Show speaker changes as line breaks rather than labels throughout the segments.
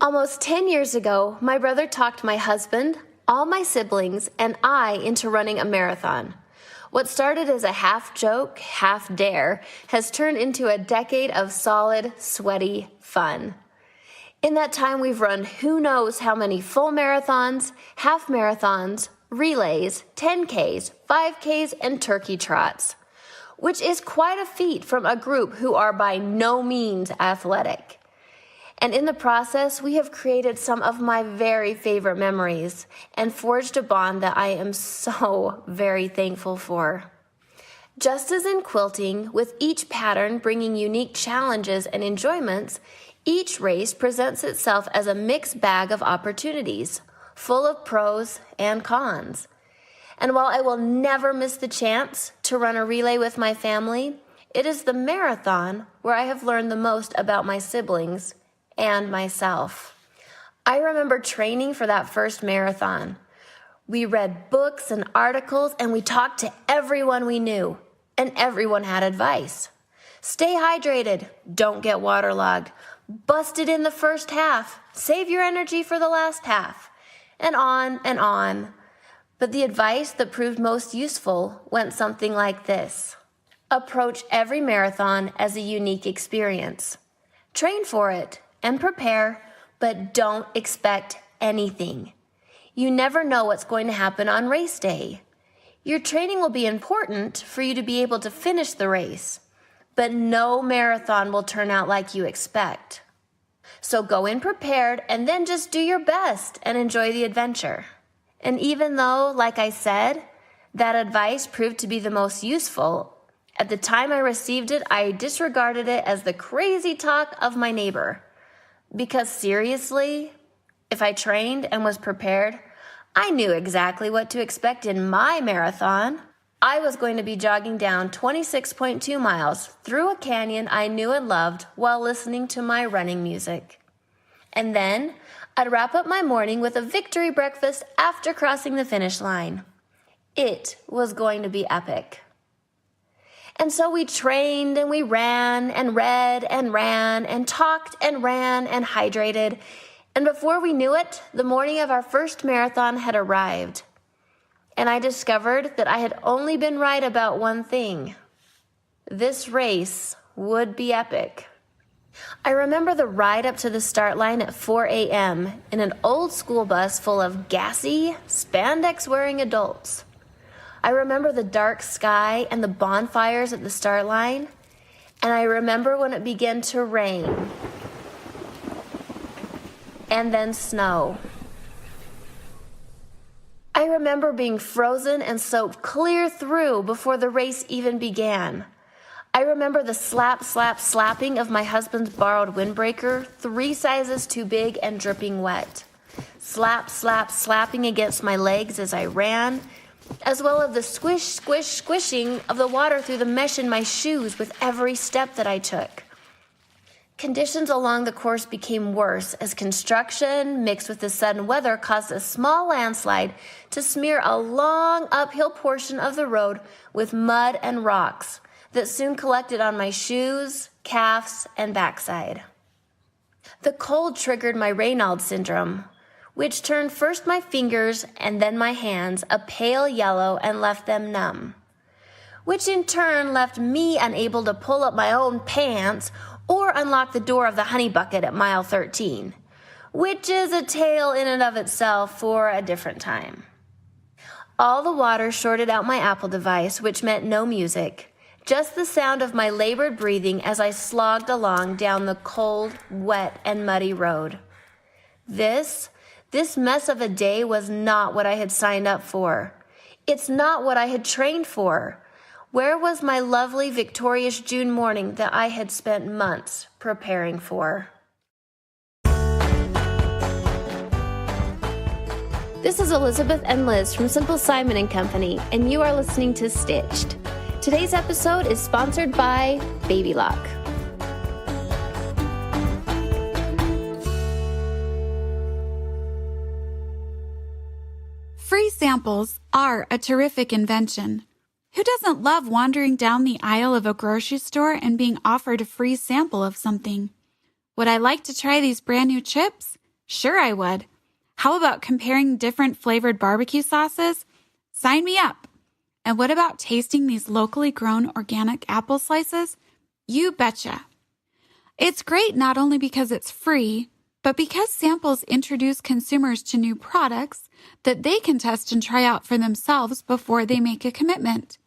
Almost 10 years ago, my brother talked my husband, all my siblings, and I into running a marathon. What started as a half joke, half dare, has turned into a decade of solid, sweaty fun. In that time, we've run who knows how many full marathons, half marathons, relays, 10Ks, 5Ks, and turkey trots, which is quite a feat from a group who are by no means athletic. And in the process, we have created some of my very favorite memories and forged a bond that I am so very thankful for. Just as in quilting, with each pattern bringing unique challenges and enjoyments, each race presents itself as a mixed bag of opportunities, full of pros and cons. And while I will never miss the chance to run a relay with my family, it is the marathon where I have learned the most about my siblings and myself. I remember training for that first marathon. We read books and articles, and we talked to everyone we knew, and everyone had advice. Stay hydrated, don't get waterlogged, bust it in the first half, save your energy for the last half, and on and on. But the advice that proved most useful went something like this. Approach every marathon as a unique experience. Train for it and prepare, but don't expect anything. You never know what's going to happen on race day. Your training will be important for you to be able to finish the race, but no marathon will turn out like you expect. So go in prepared and then just do your best and enjoy the adventure. And even though, like I said, that advice proved to be the most useful, at the time I received it, I disregarded it as the crazy talk of my neighbor. Because seriously, if I trained and was prepared, I knew exactly what to expect in my marathon. I was going to be jogging down 26.2 miles through a canyon I knew and loved while listening to my running music. And then I'd wrap up my morning with a victory breakfast after crossing the finish line. It was going to be epic. And so we trained and we ran and read and ran and talked and ran and hydrated. And before we knew it, the morning of our first marathon had arrived. And I discovered that I had only been right about one thing. This race would be epic. I remember the ride up to the start line at 4 a.m. in an old school bus full of gassy, spandex-wearing adults. I remember the dark sky and the bonfires at the start line, and I remember when it began to rain and then snow. I remember being frozen and soaked clear through before the race even began. I remember the slap, slap, slapping of my husband's borrowed windbreaker, 3 sizes too big and dripping wet. Slap, slap, slapping against my legs as I ran, as well as the squish, squish, squishing of the water through the mesh in my shoes with every step that I took. Conditions along the course became worse as construction mixed with the sudden weather caused a small landslide to smear a long uphill portion of the road with mud and rocks that soon collected on my shoes, calves, and backside. The cold triggered my Raynaud syndrome, which turned first my fingers and then my hands a pale yellow and left them numb, which in turn left me unable to pull up my own pants or unlock the door of the honey bucket at mile 13, which is a tale in and of itself for a different time. All the water shorted out my Apple device, which meant no music, just the sound of my labored breathing as I slogged along down the cold, wet, and muddy road. This mess of a day was not what I had signed up for. It's not what I had trained for. Where was my lovely, victorious June morning that I had spent months preparing for? This is Elizabeth and Liz from Simple Simon & Company, and you are listening to Stitched. Today's episode is sponsored by Baby Lock.
Free samples are a terrific invention. Who doesn't love wandering down the aisle of a grocery store and being offered a free sample of something? Would I like to try these brand new chips? Sure, I would. How about comparing different flavored barbecue sauces? Sign me up. And what about tasting these locally grown organic apple slices? You betcha. It's great not only because it's free, but because samples introduce consumers to new products that they can test and try out for themselves before they make a commitment.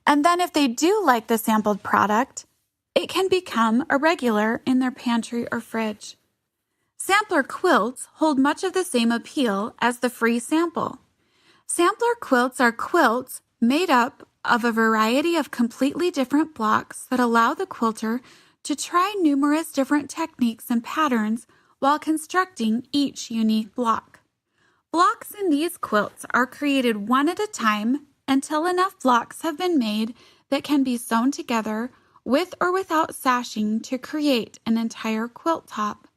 And then if they do like the sampled product, it can become a regular in their pantry or fridge. Sampler quilts hold much of the same appeal as the free sample. Sampler quilts are quilts made up of a variety of completely different blocks that allow the quilter to try numerous different techniques and patterns while constructing each unique block. Blocks in these quilts are created one at a time until enough blocks have been made that can be sewn together with or without sashing to create an entire quilt top.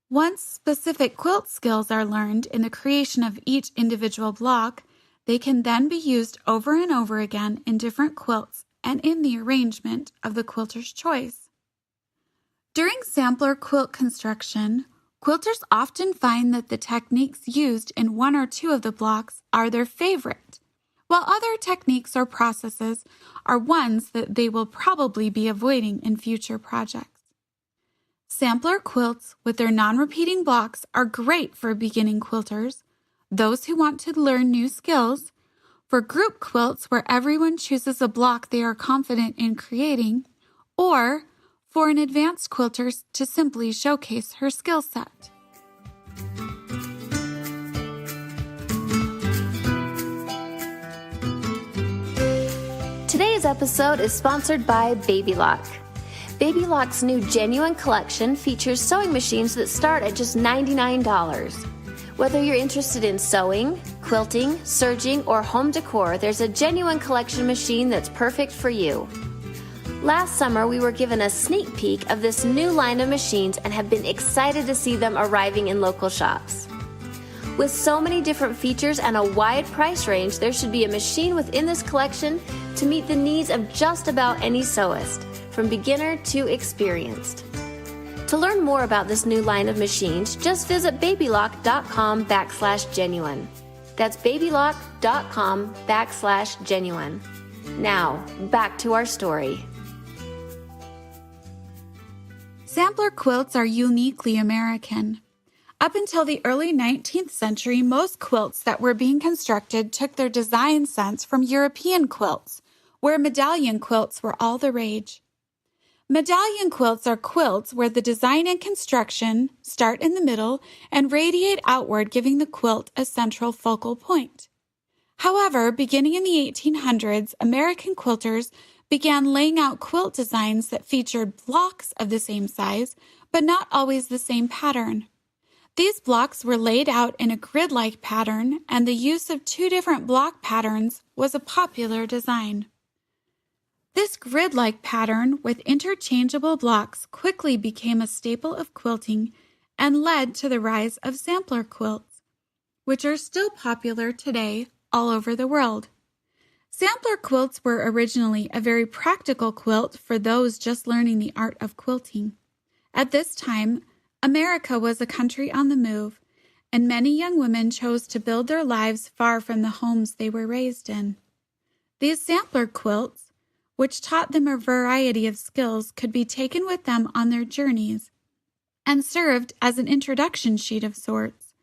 Once specific quilt skills are learned in the creation of each individual block, they can then be used over and over again in different quilts and in the arrangement of the quilter's choice. During sampler quilt construction, quilters often find that the techniques used in one or two of the blocks are their favorite, while other techniques or processes are ones that they will probably be avoiding in future projects. Sampler quilts with their non-repeating blocks are great for beginning quilters, those who want to learn new skills, for group quilts where everyone chooses a block they are confident in creating, or for an advanced quilter to simply showcase her skill set.
Today's episode is sponsored by Baby Lock. Baby Lock's new Genuine collection features sewing machines that start at just $99. Whether you're interested in sewing, quilting, serging, or home decor, there's a Genuine collection machine that's perfect for you. Last summer, we were given a sneak peek of this new line of machines and have been excited to see them arriving in local shops. With so many different features and a wide price range, there should be a machine within this collection to meet the needs of just about any sewist, from beginner to experienced. To learn more about this new line of machines, just visit babylock.com/genuine. That's babylock.com/genuine. Now, back to our story.
Sampler quilts are uniquely American. Up until the early 19th century, most quilts that were being constructed took their design sense from European quilts, where medallion quilts were all the rage. Medallion quilts are quilts where the design and construction start in the middle and radiate outward, giving the quilt a central focal point. However, beginning in the 1800s, American quilters began laying out quilt designs that featured blocks of the same size, but not always the same pattern. These blocks were laid out in a grid-like pattern, and the use of two different block patterns was a popular design. This grid-like pattern with interchangeable blocks quickly became a staple of quilting and led to the rise of sampler quilts, which are still popular today all over the world. Sampler quilts were originally a very practical quilt for those just learning the art of quilting. At this time, America was a country on the move, and many young women chose to build their lives far from the homes they were raised in. These sampler quilts, which taught them a variety of skills, could be taken with them on their journeys and served as an introduction sheet of sorts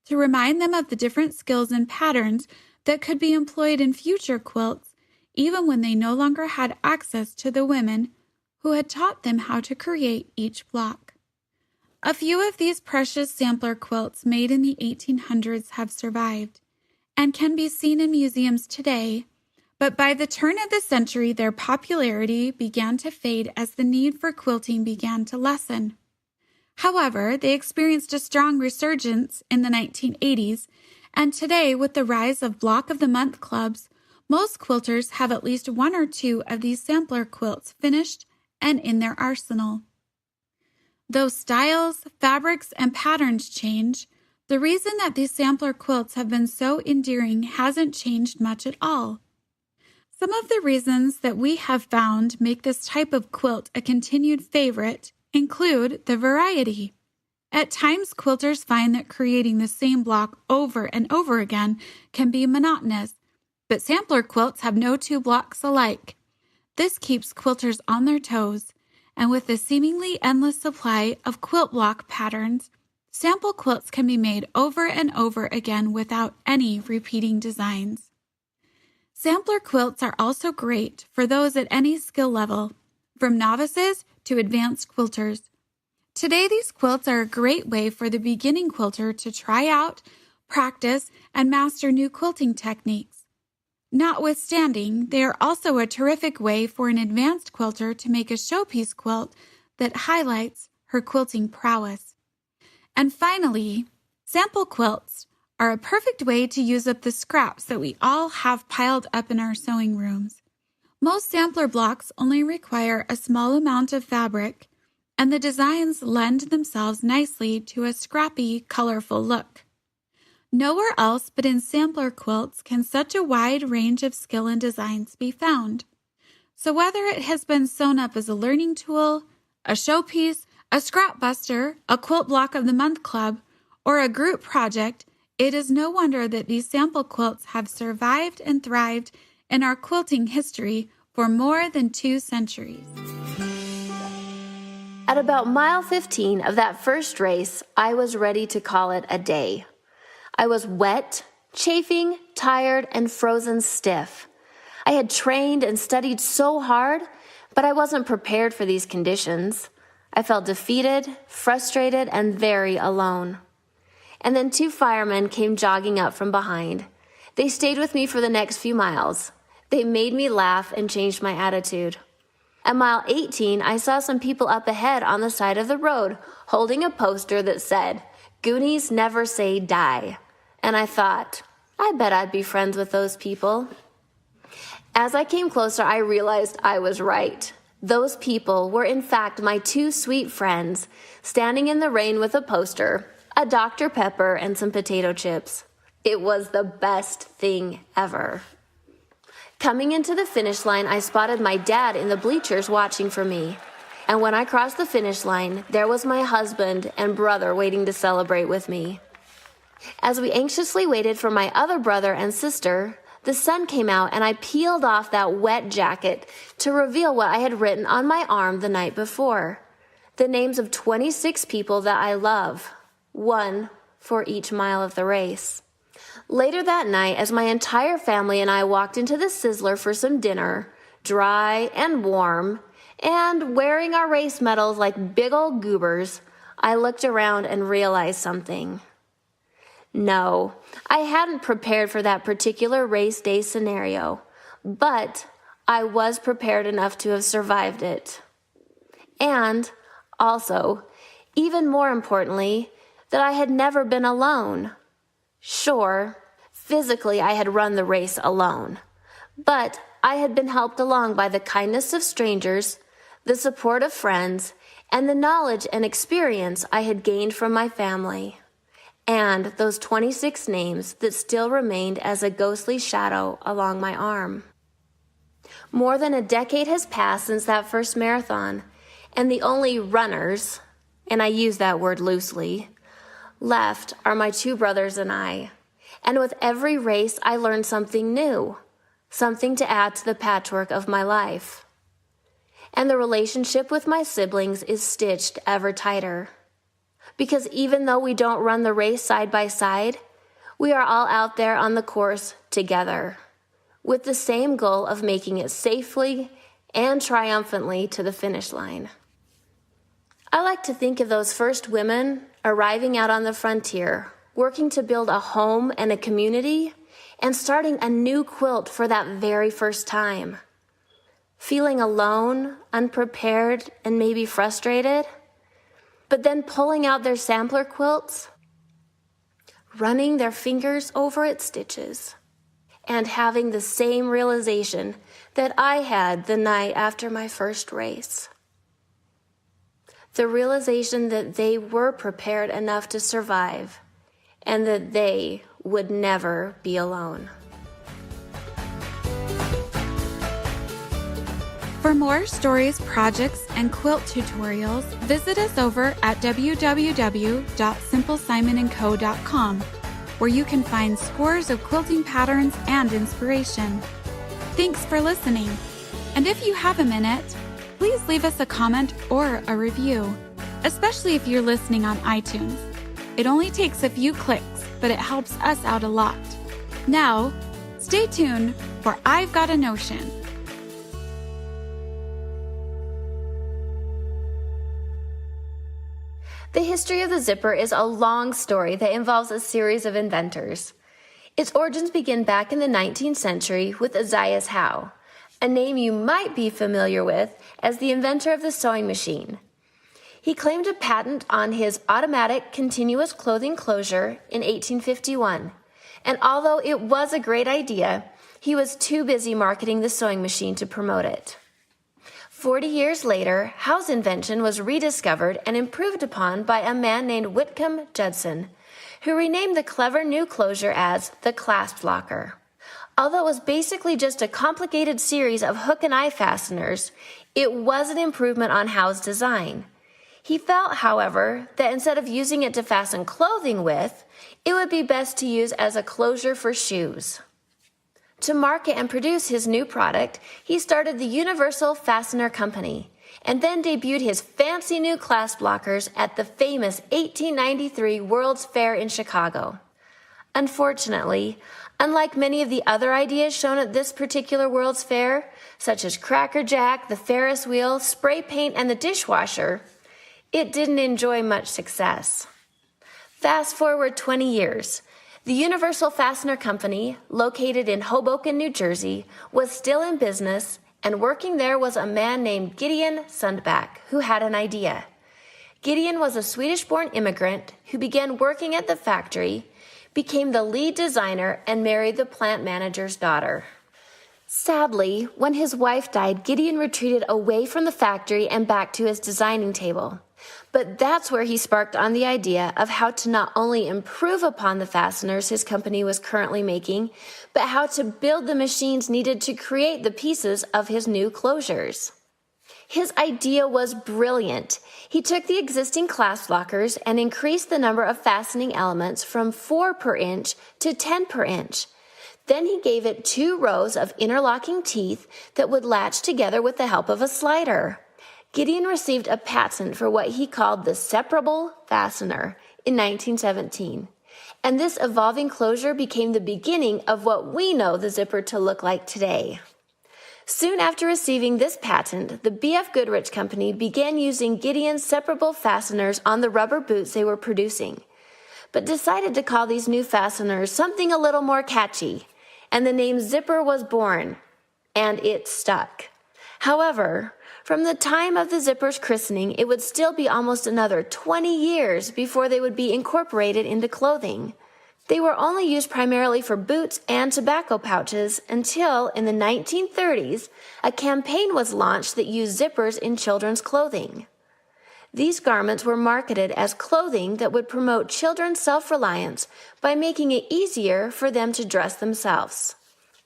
to remind them of the different skills and patterns that could be employed in future quilts, even when they no longer had access to the women who had taught them how to create each block. A few of these precious sampler quilts made in the 1800s have survived and can be seen in museums today, but by the turn of the century, their popularity began to fade as the need for quilting began to lessen. However, they experienced a strong resurgence in the 1980s, and today, with the rise of Block of the Month clubs, most quilters have at least one or two of these sampler quilts finished and in their arsenal. Though styles, fabrics, and patterns change, the reason that these sampler quilts have been so endearing hasn't changed much at all. Some of the reasons that we have found make this type of quilt a continued favorite include the variety. At times, quilters find that creating the same block over and over again can be monotonous, but sampler quilts have no two blocks alike. This keeps quilters on their toes, and with a seemingly endless supply of quilt block patterns, sample quilts can be made over and over again without any repeating designs. Sampler quilts are also great for those at any skill level, from novices to advanced quilters. Today, these quilts are a great way for the beginning quilter to try out, practice, and master new quilting techniques. Notwithstanding, they are also a terrific way for an advanced quilter to make a showpiece quilt that highlights her quilting prowess. And finally, sample quilts are a perfect way to use up the scraps that we all have piled up in our sewing rooms. Most sampler blocks only require a small amount of fabric, and the designs lend themselves nicely to a scrappy, colorful look. Nowhere else but in sampler quilts can such a wide range of skill and designs be found. So whether it has been sewn up as a learning tool, a showpiece, a scrap buster, a quilt block of the month club, or a group project, it is no wonder that these sample quilts have survived and thrived in our quilting history for more than 2 centuries.
At about mile 15 of that first race, I was ready to call it a day. I was wet, chafing, tired, and frozen stiff. I had trained and studied so hard, but I wasn't prepared for these conditions. I felt defeated, frustrated, and very alone. And then 2 firemen came jogging up from behind. They stayed with me for the next few miles. They made me laugh and changed my attitude. At mile 18, I saw some people up ahead on the side of the road holding a poster that said, "Goonies never say die." And I thought, I bet I'd be friends with those people. As I came closer, I realized I was right. Those people were in fact my 2 sweet friends, standing in the rain with a poster, a Dr. Pepper, and some potato chips. It was the best thing ever. Coming into the finish line, I spotted my dad in the bleachers watching for me. And when I crossed the finish line, there was my husband and brother waiting to celebrate with me. As we anxiously waited for my other brother and sister, the sun came out and I peeled off that wet jacket to reveal what I had written on my arm the night before. The names of 26 people that I love, 1 for each mile of the race. Later that night, as my entire family and I walked into the Sizzler for some dinner, dry and warm, and wearing our race medals like big old goobers, I looked around and realized something. No, I hadn't prepared for that particular race day scenario, but I was prepared enough to have survived it. And also, even more importantly, that I had never been alone. Sure, physically I had run the race alone, but I had been helped along by the kindness of strangers, the support of friends, and the knowledge and experience I had gained from my family, and those 26 names that still remained as a ghostly shadow along my arm. More than a decade has passed since that first marathon, and the only runners, and I use that word loosely, left are my 2 brothers and I. And with every race, I learned something new, something to add to the patchwork of my life. And the relationship with my siblings is stitched ever tighter. Because even though we don't run the race side by side, we are all out there on the course together, with the same goal of making it safely and triumphantly to the finish line. I like to think of those first women arriving out on the frontier, working to build a home and a community, and starting a new quilt for that very first time. Feeling alone, unprepared, and maybe frustrated, but then pulling out their sampler quilts, running their fingers over its stitches, and having the same realization that I had the night after my first race. The realization that they were prepared enough to survive and that they would never be alone.
For more stories, projects, and quilt tutorials, visit us over at www.simplesimonandco.com, where you can find scores of quilting patterns and inspiration. Thanks for listening. And if you have a minute, please leave us a comment or a review, especially if you're listening on iTunes. It only takes a few clicks, but it helps us out a lot. Now, stay tuned for I've Got a Notion.
The history of the zipper is a long story that involves a series of inventors. Its origins begin back in the 19th century with Esaias Howe, a name you might be familiar with as the inventor of the sewing machine. He claimed a patent on his automatic continuous clothing closure in 1851, and although it was a great idea, he was too busy marketing the sewing machine to promote it. 40 years later, Howe's invention was rediscovered and improved upon by a man named Whitcomb Judson, who renamed the clever new closure as the clasp locker. Although it was basically just a complicated series of hook and eye fasteners, it was an improvement on Howe's design. He felt, however, that instead of using it to fasten clothing with, it would be best to use as a closure for shoes. To market and produce his new product, he started the Universal Fastener Company, and then debuted his fancy new clasp lockers at the famous 1893 World's Fair in Chicago. Unfortunately, unlike many of the other ideas shown at this particular World's Fair, such as Cracker Jack, the Ferris wheel, spray paint, and the dishwasher, it didn't enjoy much success. Fast forward 20 years. The Universal Fastener Company, located in Hoboken, New Jersey, was still in business, and working there was a man named Gideon Sundback, who had an idea. Gideon was a Swedish-born immigrant who began working at the factory, became the lead designer, and married the plant manager's daughter. Sadly, when his wife died, Gideon retreated away from the factory and back to his designing table. But that's where he sparked on the idea of how to not only improve upon the fasteners his company was currently making, but how to build the machines needed to create the pieces of his new closures. His idea was brilliant. He took the existing clasp lockers and increased the number of fastening elements from 4 per inch to 10 per inch. Then he gave it 2 rows of interlocking teeth that would latch together with the help of a slider. Gideon received a patent for what he called the separable fastener in 1917, and this evolving closure became the beginning of what we know the zipper to look like today. Soon after receiving this patent, the B.F. Goodrich Company began using Gideon's separable fasteners on the rubber boots they were producing, but decided to call these new fasteners something a little more catchy, and the name zipper was born, and it stuck. However, from the time of the zipper's christening, it would still be almost another 20 years before they would be incorporated into clothing. They were only used primarily for boots and tobacco pouches until, in the 1930s, a campaign was launched that used zippers in children's clothing. These garments were marketed as clothing that would promote children's self-reliance by making it easier for them to dress themselves.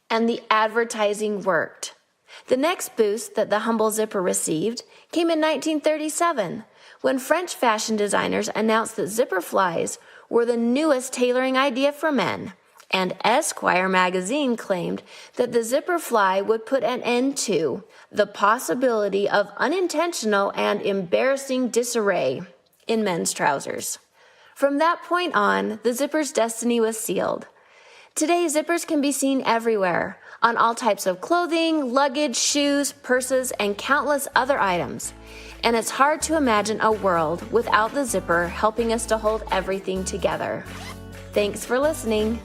And the advertising worked. The next boost that the humble zipper received came in 1937, when French fashion designers announced that zipper flies were the newest tailoring idea for men, and Esquire magazine claimed that the zipper fly would put an end to the possibility of unintentional and embarrassing disarray in men's trousers. From that point on, the zipper's destiny was sealed. Today, zippers can be seen everywhere, on all types of clothing, luggage, shoes, purses, and countless other items. And it's hard to imagine a world without the zipper helping us to hold everything together. Thanks for listening.